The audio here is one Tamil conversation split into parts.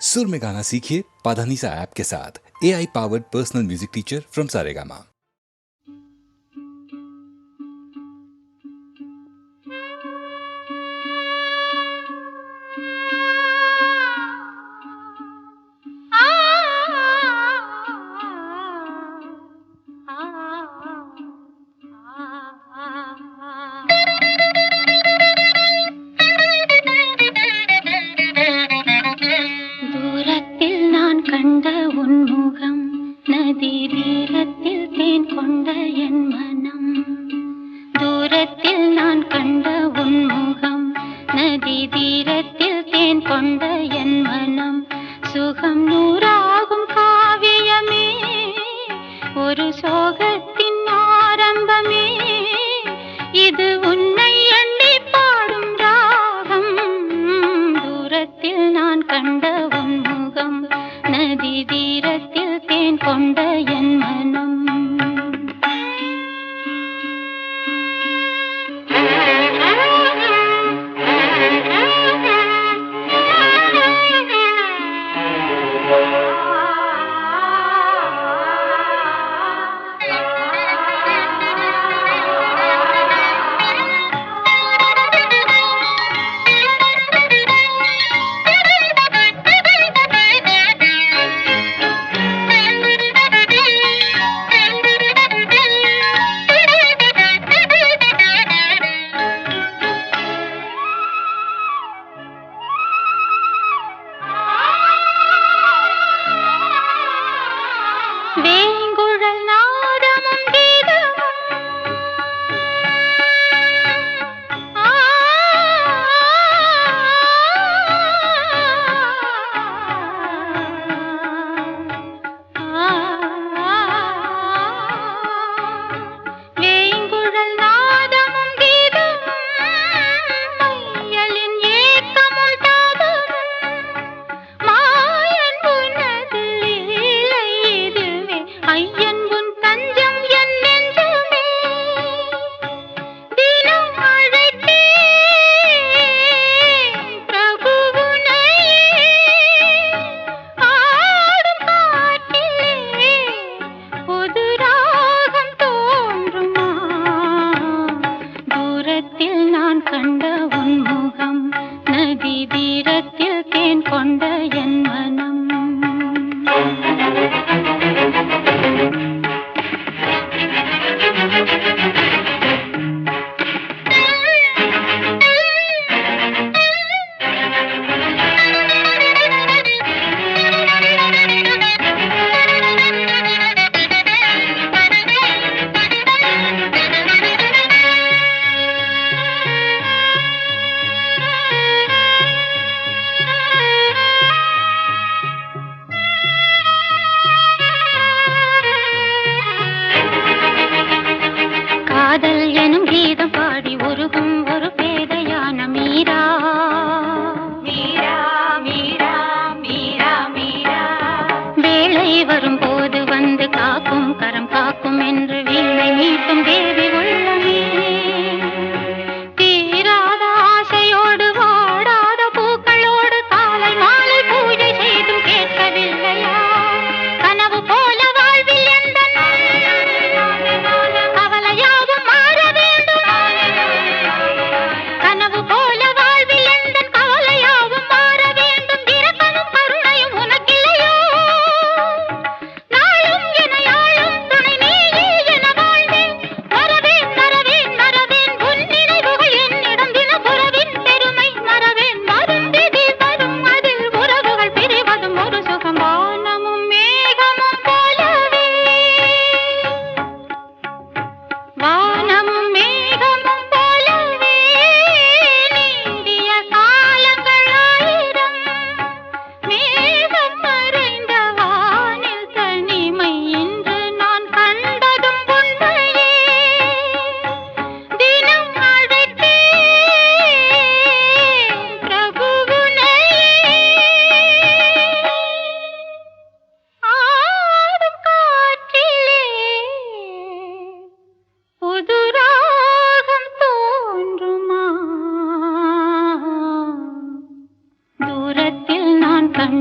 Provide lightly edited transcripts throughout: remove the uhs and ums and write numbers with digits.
सुर में गाना सीखिए पाधानीसा ऐप के साथ। AI powered personal music teacher from Saregama.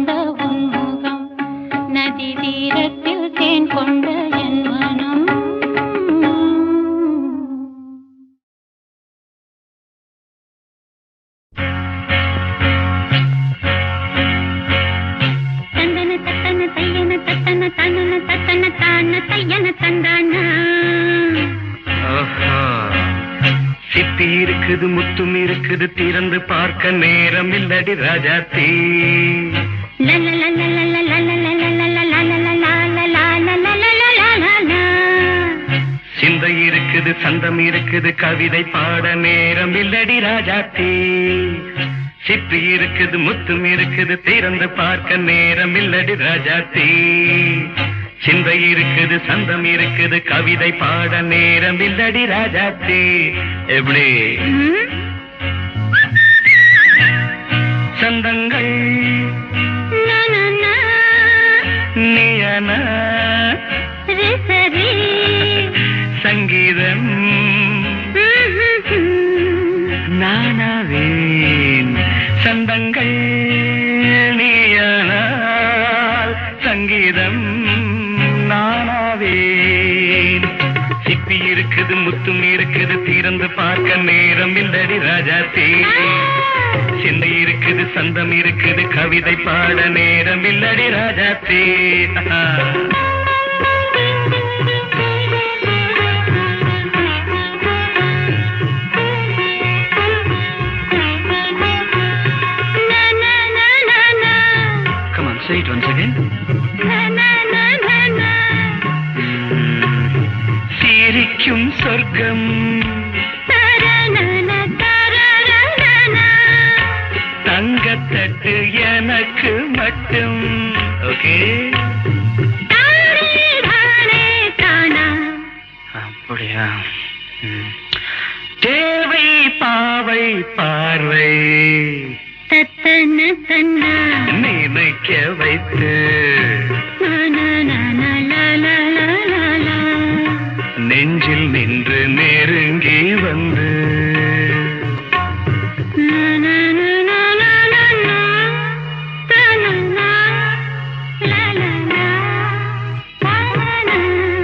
கொண்ட உன்முகம் நதி தீரத்தில் தேன் கொண்ட என் மனம் தந்தன தத்தன தையன தத்தன தனன தத்தன தான தையன தந்தானா சிப்பி இருக்குது முத்தும் இருக்குது திறந்து பார்க்க நேரம் இல்லடி ராஜாத்தி சிந்தை இருக்குது சந்தம் இருக்குது கவிதை பாட நேரம் இல்லடி ராஜாத்தி சிப்பி இருக்குது முத்தும் இருக்குது திறந்து பார்க்க நேரம் இல்லடி ராஜாத்தி சிந்தை இருக்குது சந்தம் இருக்குது கவிதை பாட நேரம் இல்லடி ராஜாத்தி எப்படி சந்தங்கள் நீயன சங்கீதம் நானாவேன் சந்தங்கள் நீயனால் சங்கீதம் நானாவேன் சிப்பி இருக்குது முத்தும் இருக்குது திறந்து பார்க்க நேரம் இல்லடி ராஜாத்தே சிந்தை இருக்குது சந்தம் இருக்குது கவிதை பாட நேரம் இல்லடி ராஜாத்தே Come on, say it once again. சிரிக்கும் சொர்க்கம் தங்கத்தட்டு எனக்கு மட்டும் ஓகே அப்படியா தேவை பாவை பார்வை நினைக்க வைத்து நெஞ்சில் நின்று நெருங்கி வந்து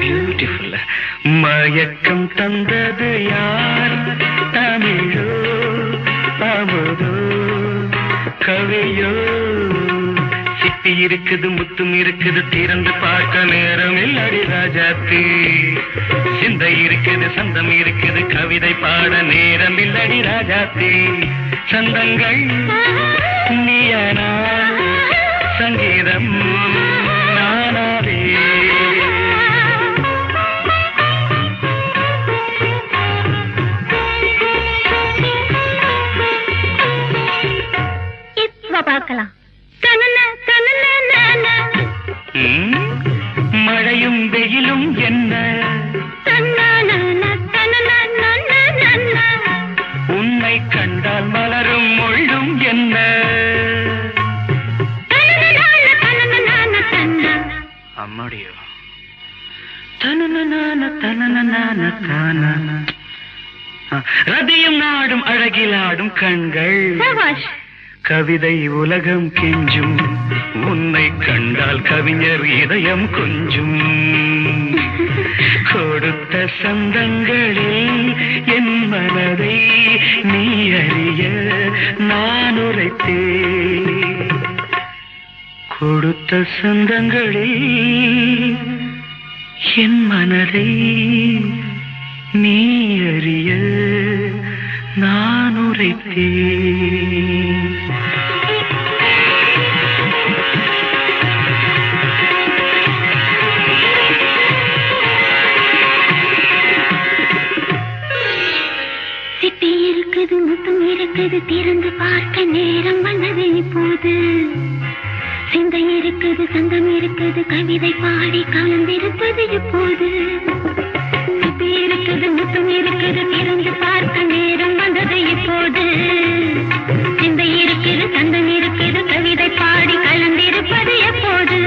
பியூட்டிஃபுல் மயக்கம் தந்தது யார் தமிழோ அமுதோ கவியோ சிப்பி இருக்குது முத்தும் இருக்குது திறந்து பார்க்க நேரம் இல்லடி ராஜாத்தி சிந்தை இருக்குது சந்தம் இருக்குது கவிதை பாட நேரம் இல்லடி ராஜாத்தி சந்தங்கள் நீயனா சங்கீதம் நானாவே பார்க்கலாம் மழையும் வெயிலும் என்ன உன்னை கண்டால் மலரும் மொழியும் என்ன அம்மாடியோ ரதியும் நாடும் அழகிலாடும் கண்கள் கவிதை உலகம் கெஞ்சும் உன்னை கண்டால் கவிஞர் இதயம் கொஞ்சும் கொடுத்த சந்தங்களில் என் மனதை நீ அறிய நான் உரைத்தேன் கொடுத்த சந்தங்களில் என் மனதை நீ அறிய நான் உரைத்தேன் சிட்டி இருக்குது முத்தம் இருக்குது திறந்து பார்க்க நேரம் வந்தது இப்போது சிந்தை இருக்குது சந்தம் இருக்குது கவிதை பாடி கலந்திருப்பது இப்போது சிட்டி இருக்குது முத்தம் இருக்குது திறந்து பார்க்க நேரம் வந்தது இப்போது சிந்தை இருக்குது சந்தம் இருக்குது கவிதை பாடி கலந்திருப்பது எப்போது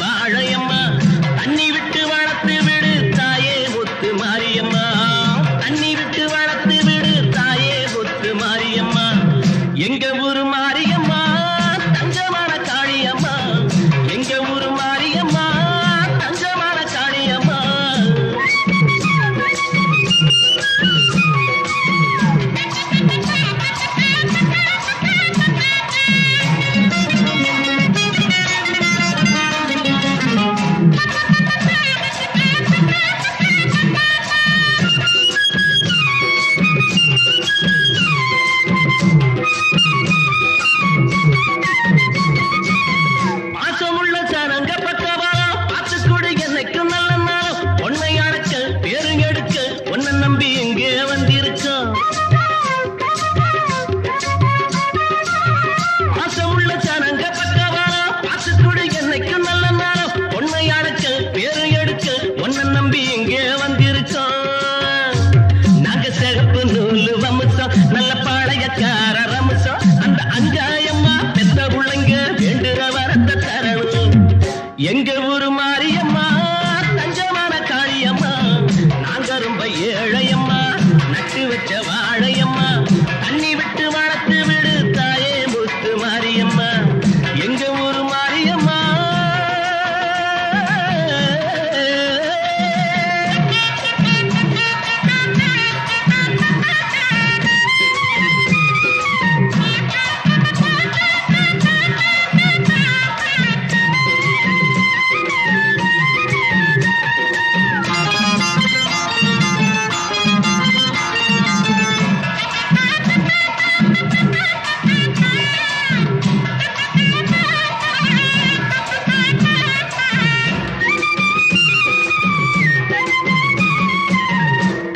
வாழையம்மா தண்ணி விட்டு வளர்த்து விடு தாயே முத்து மாரியம்மா தண்ணி விட்டு வளர்த்து விடு தாயே முத்து மாரியம்மா எங்க ஊரு மாரியம்மா தங்கமான காளியம்மா எங்க ஊரு மாரியம்மா தங்கமான காளியம்மா பாசமுள்ள சனங்க பக்கவா பார்த்துக்கூடு என்னைக்கும் நல்ல நாளும் பொன்னை அடக்க பேருங்கெடுக்க உன்னை நம்பி எங்கே வந்திருக்கோம் பாசமுள்ள சனங்க பக்கவா பார்த்துக்கூடு என்னைக்கும் நல்ல நாளும் பொன்னை அடக்க பேரு எடுக்க உன்னை நம்பி எங்கே வந்திருக்கோம் நாங்க சிறப்பு நூலு வம்சம் நல்ல பாளையக்கார ரம்சம் அந்த அஞ்சாயம்மா பெத்த உள்ளங்க வேண்டுற வரத்த தரணும் எங்க ஊரு மாரியம்மா தஞ்சமான காளியம்மா நாங்க ரொம்ப ஏழையம்மா நட்டு வச்ச வாழையம்மா தண்ணி விட்டு வளர்த்து விடு தாயே முத்து மாரியம்மா எங்க ஊரு மாரியம்மா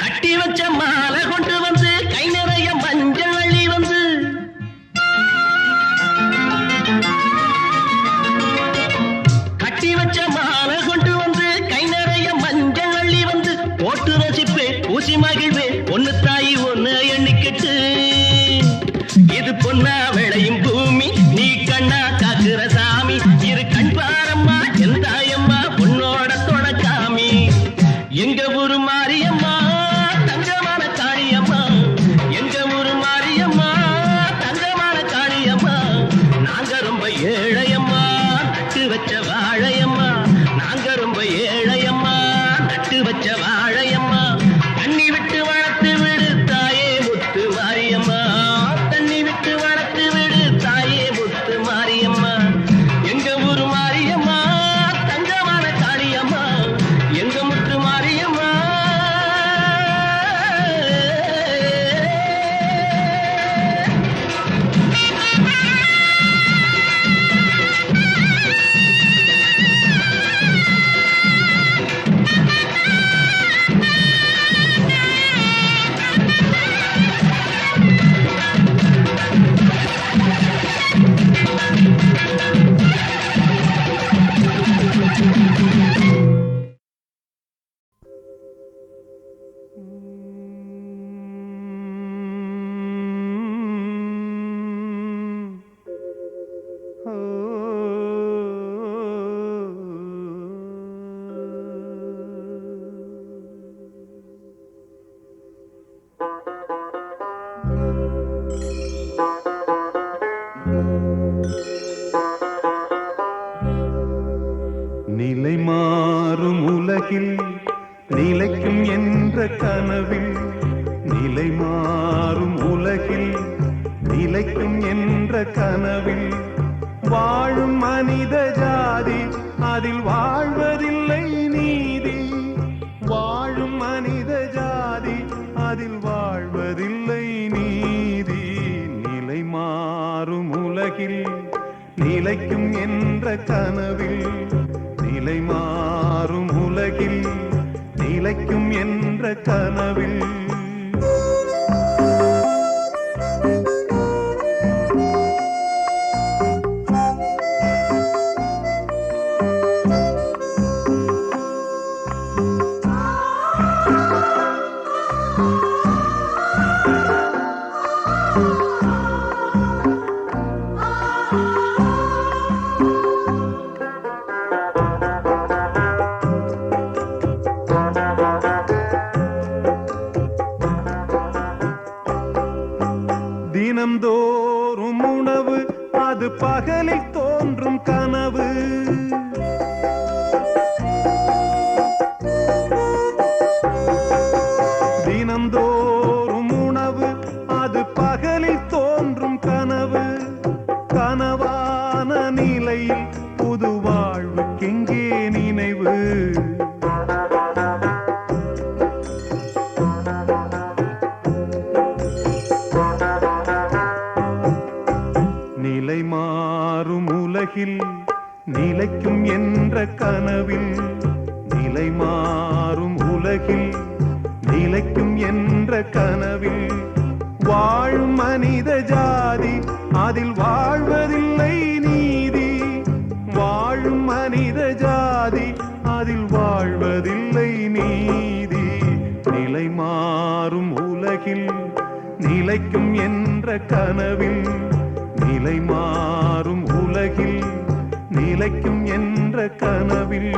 கட்டி வச்ச மாலை கொண்டு வந்து கை நிறைய மஞ்சள் அள்ளி வந்து கட்டி வச்ச மாலை கொண்டு வந்து கை நிறைய மஞ்சள் அள்ளி வந்து போட்டு ரசிப்பே ஊசி மகிழ்வே ஒன்னு தாயி ஒன்னு எண்ணிக்கிட்டு இது பொன்னா விளையும் பூமி நீ கண்ணா காக்குற சாமி இரு கண் பாரம்மா என் தாயம்மா உன்னோட தொடக்காமி எங்க ஊரு மாரியம்மா தங்கமான காளியம்மா எங்க ஊரு மாரியம்மா தங்கமான காளியம்மா நாங்க ரொம்ப ஏழையம்மா நட்டு வச்ச வாழையம்மா நாங்க ரொம்ப ஏழையம்மா நட்டு வச்ச வாழையம்மா தண்ணி விட்டு வளர்த்து விடு தாயே முத்து மாரியம்மா தண்ணி விட்டு வளர்த்து விடு தாயே முத்து மாரியம்மா எங்க ஊரு மாரியம்மா தங்கமான காளியம்மா எங்க முத்து மாரியம்மா நிலை மாறும் உலகில் நிலைக்கும் என்ற கனவில் நிலை மாறும் உலகில் நிலைக்கும் என்ற கனவில் வாழும் மனித ஜாதி அதில் வாழ்வதில்லை நீதி வாழும் மனித ஜாதி அதில் வாழ்வதில்லை நீதி நிலை மாறும் உலகில் நிலைக்கும் என்ற கனவில் நிலை மாறும் உலகில் நிலைக்கும் என்ற கனவில் பகலில் தோன்றும் கனவு. தினந்தோறும் உணவு அது பகலில் தோன்றும் கனவு. கனவான நிலையில் புது வாழ்வுக்கெங்கே நினைவு? நிலை மாறும் உலகில் நிலைக்கும் என்ற கனவில், நிலை மாறும் உலகில் நிலைக்கும் என்ற கனவில் வாழும் மனித ஜாதி அதில் வாழ்வதில்லை நீதி. வாழும் மனித ஜாதி அதில் வாழ்வதில்லை நீதி. நிலை மாறும் உலகில் நிலைக்கும் என்ற கனவில், நிலை மாறும் உலகில் நிலைக்கும் என்ற கனவில்.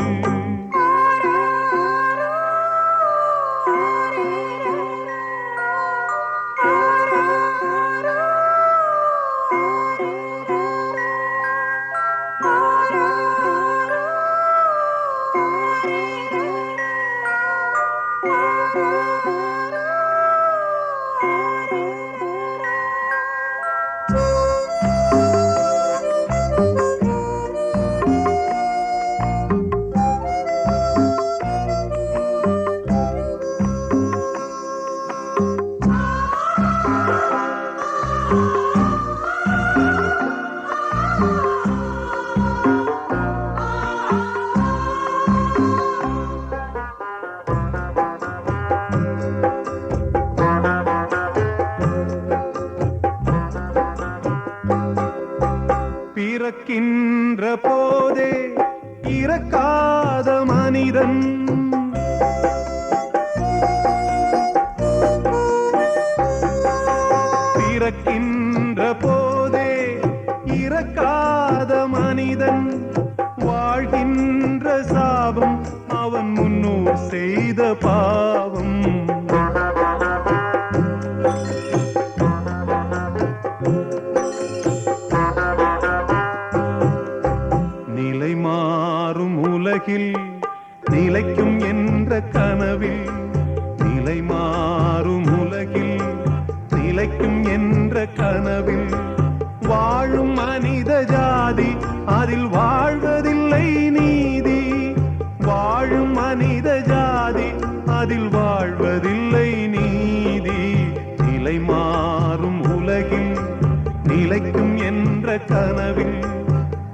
பிறக்கின்ற போதே இறக்காத மனிதன், பிறக்கின்ற போதே இறக்காத மனிதன் வாழ்கின்ற சாபம் அவன் முன்னோர் செய்த பாவம். நிலை மாறும் உலகில் நிலைக்கும் என்ற கனவில், நிலை மாறும் உலகில் நிலைக்கும் என்ற கனவில் வாழும் மனித ஜாதி அதில் வாழ்வதில்லை நீதி. வாழும் மனித ஜாதி அதில் வாழ்வதில்லை நீதி. நிலை மாறும் உலகில் நிலைக்கும் என்ற கனவில்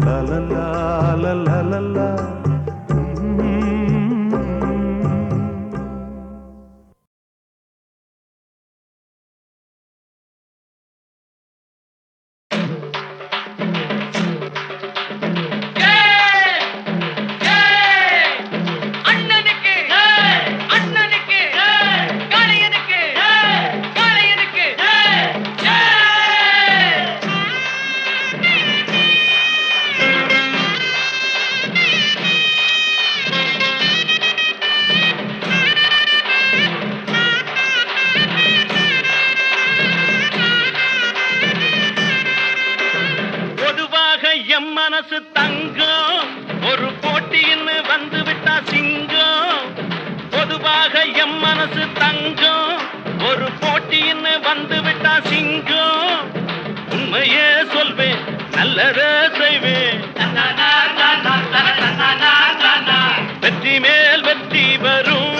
லலலா லலலா. மனசு தங்கம் ஒரு போட்டின்னு வந்து விட்டா சிங்கம். பொதுவாக எம் மனசு தங்கம் ஒரு போட்டின்னு வந்து விட்டா சிங்கம். உண்மையே சொல்வேன் நல்லதே செய்வேன், வெற்றி மேல் வெற்றி வரும்.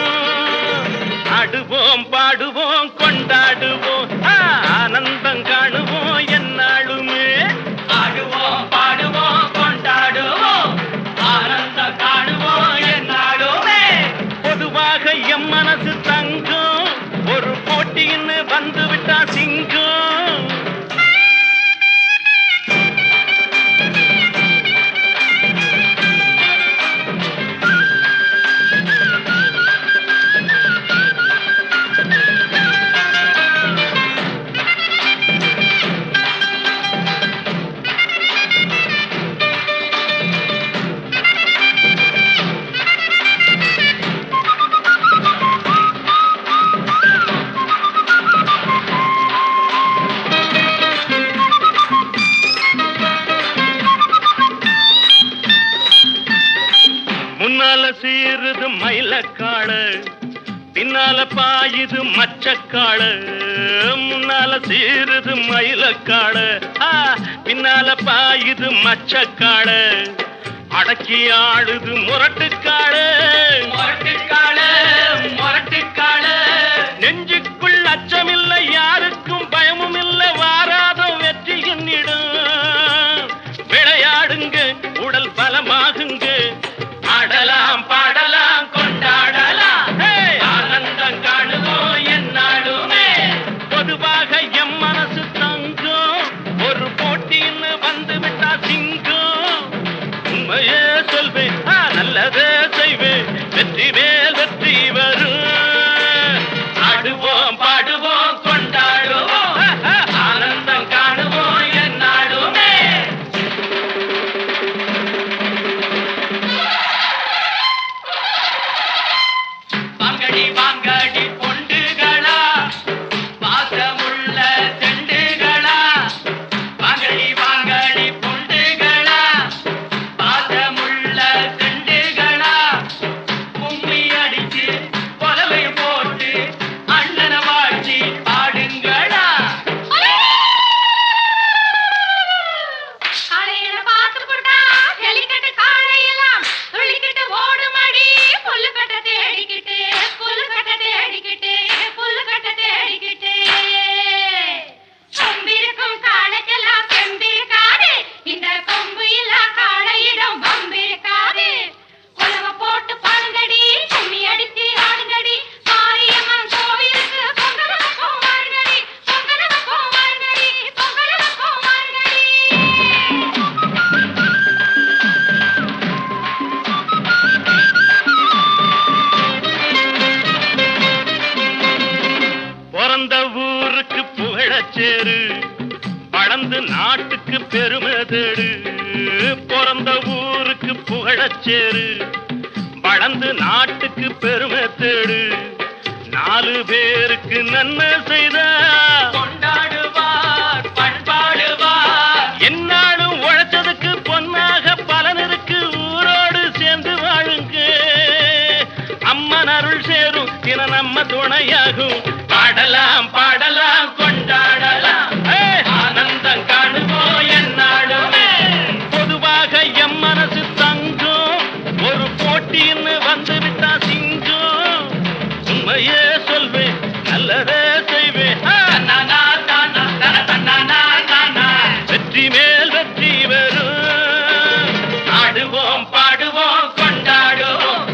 ஆடுவோம் பாடுவோம் கொண்டாடுவோம் ஆனந்தம் காணுவோம் என்னாலுமே. ஆடுவோம் பாடுவோம் கொண்டாடுவோம் ஆனந்தம் காணுவோம் என்னாலுமே. பொதுவாக எம் மனசு தங்கம் ஒரு போட்டின்னு வந்து விட்டா சிங்கம். முன்னால சீருது மயிலக்காடு, பின்னால பாயுது மச்சக்காடு. முன்னால சீருது மயிலக்காடு, பின்னால பாயுது மச்சக்காடு. அடக்கி ஆடுது முரட்டுக்காடு, முரட்டுக்காடு, முரட்டுக்காடு. நெஞ்சுக்குள் அச்சமில்லை, யாருக்கும் பயமும் இல்லை, வாராத வெற்றி என்னிடும். விளையாடுங்க, உடல் பலமாகுங்க, ஆடலாம் பாடலாம் கொண்டாடலாம், ஆனந்தம் காணுவோம் என்னாலுமே. பொதுவாக எம் மனசு தங்கும், ஒரு போட்டின்னு வந்து விட்டா சிங்கம். உண்மையே சொல்வேன், நல்லதே செய்வேன், வெற்றி மேல் வெற்றி வரும். ஆடுவோம் பாடுவோம் கொண்டாடுவோம், ஆனந்தம் காணுவோம் என்னாலுமே. வாங்கடி வாங்கடி பொண்டுகளா, பாசமுள்ள செண்டுகளா. வாங்கடி வாங்கடி பொண்டுகளா, பாசமுள்ள செண்டுகளா. கும்மி அடிச்சு கொலவை போட்டு அண்ணன வாழ்ச்சி பாடுங்களா. காளையில பார்த்து புட்டா ஜல்லிக்கட்டு காளையெல்லாம் துள்ளிக்கிட்டு ஓடுமடி. புல்லுக்கட்டை தேடிக்கிட்டு, புல்லுக்கட்டை தேடிக்கிட்டு, புல்லுக்கட்டை தேடிக்கிட்டு. கொம்பிருக்கும் காளைக்கெல்லாம் செம்பிருக்காது, இந்த கொம்பு இல்லா காளையிடம் வம்பிருக்காது. குலவை போட்டு பாடுங்கடி, கும்மி அடிச்சு ஆடுங்கடி. மாரியம்மன் கோவிலுக்கு பொங்கல் வைப்போம் வாருங்கடி, பொங்கல் வைப்போம் வாருங்கடி, பொங்கல் வைப்போம் வாருங்கடி. பிறந்த ஊருக்கு புகழச்சேரு, வளர்ந்து நாட்டுக்கு பெருமை தேடு. பிறந்த ஊருக்கு புகழச்சேரு, வளர்ந்து நாட்டுக்கு பெருமை தேடு. 4 பேருக்கு நன்மை செய்த கொண்டாடுவார் பண்பாடுவார். என்னாலும் உழைச்சதுக்கு பொன்னாக பலன் இருக்கு, ஊரோடு சேர்ந்து வாழுங்க. அம்மன் அருள் சேரும் தின நம்ம துணையாகும். பாடலாம் பாடலாம் கொண்டாடலாம், ஆனந்தம் காணுவோம் என்னாலுமே. பொதுவாக எம் மனசு தங்கும், ஒரு போட்டின்னு வந்து விட்டா சிங்கம். உண்மையே சொல்வேன், நல்லதே செய்வேன், வெற்றி மேல் வெற்றி வரும். ஆடுவோம் பாடுவோம் கொண்டாடுவோம்,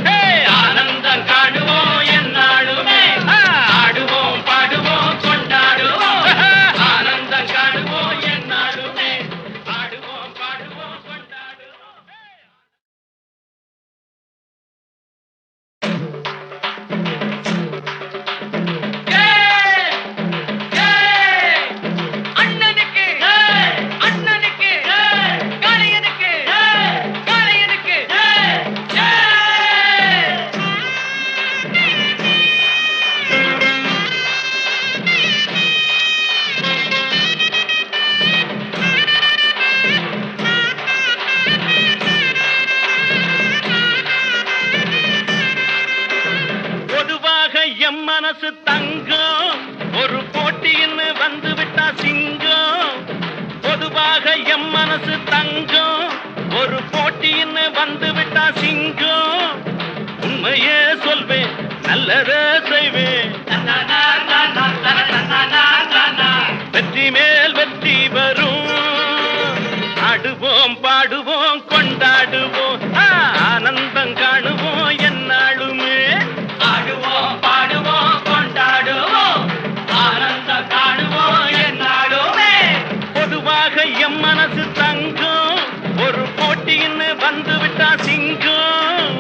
ஆனந்தம் காணுவோம் என்னாலுமே. ஆடுவோம் பாடுவோம் கொண்டாடுவோம், ஆனந்தம் காணுவோம் என்னாலுமே. ஆடுவோம் பாடுவோம் கொண்டாடுவோம். அண்ணனுக்கு அண்ணனுக்கு காளையனுக்கு காளையனுக்கு பொதுவாக எம் மனசு தங்கம், ஒரு போட்டின்னு வந்து விட்டா சிங்கம். பொதுவாக எம் மனசு தங்கம், ஒரு போட்டின்னு வந்து விட்டா சிங்கம். உண்மையே சொல்வேன், நல்லதே செய்வேன், வெற்றி மேல் வெற்றி வரும். ஆடுவோம் பாடுவோம் கொண்டாடுவோம், ஆனந்தம் காணுவோம் என்னாலுமே. ஆடுவோம் பாடுவோம் கொண்டாடுவோம், ஆனந்தம் காணுவோம் என்னாலுமே. பொதுவாக எம் மனசு தங்கம், ஒரு போட்டின்னு வந்து விட்டா சிங்கம்.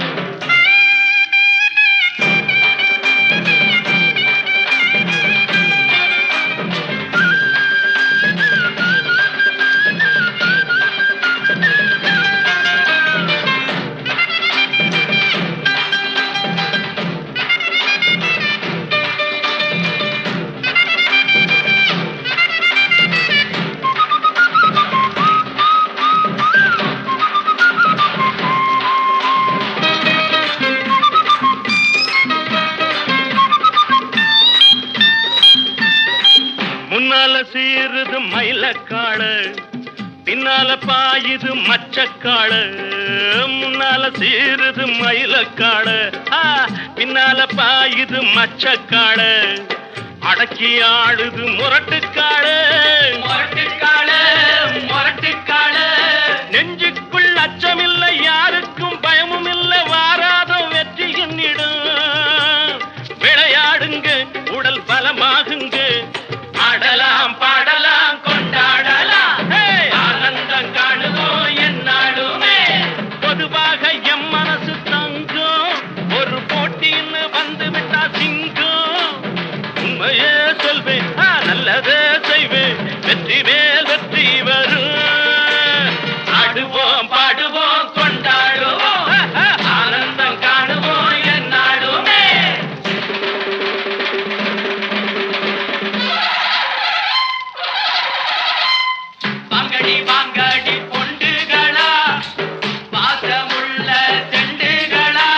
சீருது மயிலக்காடு பின்னால பாயுது மச்சக்காடு முன்னால சீருது மயிலக்காடு பின்னால பாயுது மச்சக்காடு அடக்கி ஆடுது முரட்டுக்காடு முரட்டுக்காடு முரட்டுக்காடு நெஞ்சுக்குள் அச்சமில்லை யாருக்கும் பயமும் இல்லை வாராதோ வெற்றி என்னிடும் விளையாடுங்க உடல் பலமாகுங்க ஆடலாம் பாடலாம் கொண்டாடலாம் ஆனந்தம் காணுவோம் என்னாலுமே பொதுவாக எம் மனசு தங்கும் ஒரு போட்டின்னு வந்து விட்டா சிங்கம் உண்மையே சொல்வேன் நல்லதே செய்வேன் வெற்றி மேல் வெற்றி வரும் ஆடுவோம் பாடுவோம் கொண்டாடுவோம் ஆனந்தம் காணுவோம் என்னாலுமே வாங்கடி வாங்கடி பொண்டுகளா பாசமுள்ள செண்டுகளா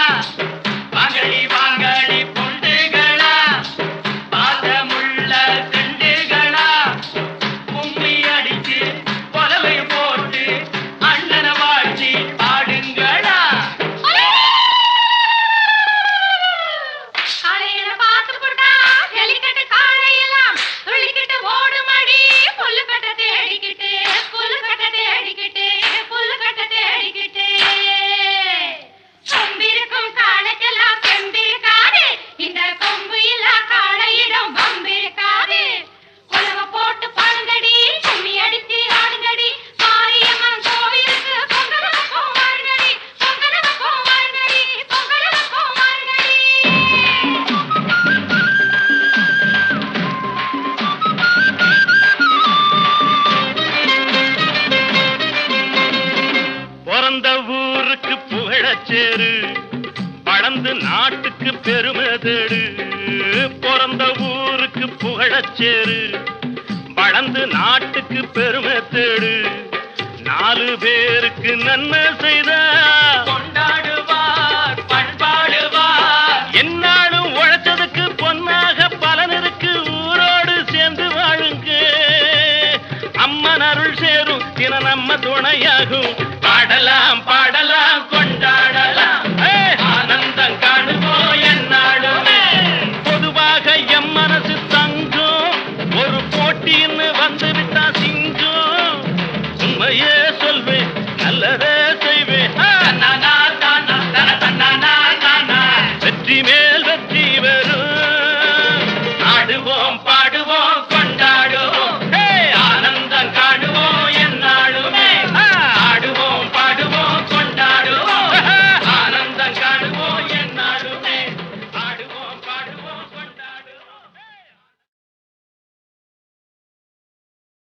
வாங்கடி வாங்கடி பொண்டுகளா பாசமுள்ள செண்டுகளா கும்மி அடிச்சு கொலவை போட்டு அண்ணனை வாழ்த்தி பாடுங்களா காளையில பார்த்து போட்டா ஜல்லிக்கட்டு காளையெல்லாம் துள்ளிக்கிட்டு ஓடுமடி புல்லுக்கட்டை தேடிக்கிட்டு புல்லுக்கட்டை தேடிக்கிட்டு புல்லுக்கட்டை தேடிக்கிட்டு கொம்பிருக்கும் காளைக்கெல்லாம் செம்பிருக்காது இந்த கொம்பு இல்லா காளையிடம் வம்பிருக்காது உலக போட்டு பாடுங்கடி கும்மி அடிச்சு ஆடுங்கடி மாரியம்மன் கோவிலுக்கு பொங்கலுக்கும் வாருங்கடி பொங்கலுக்கும் வாருங்கடி பொங்கலுக்கும் வாருங்கடி பிறந்த ஊருக்கு புகழச்சேரு வளர்ந்து நாட்டுக்கு பெருமை தேடு பிறந்த ஊருக்கு புகழச்சேரு வளர்ந்து நாட்டுக்கு பெருமை தேடு 4 பேருக்கு நன்மை செய்த கொண்டாடுவார் பண்பாடுவார் என்னாலும் உழைச்சதுக்கு பொன்னாக பலன் இருக்கு ஊரோடு சேர்ந்து வாழுங்க அம்மன் அருள் சேரும் தின நம்ம துணையாகும் பாடலாம் பாட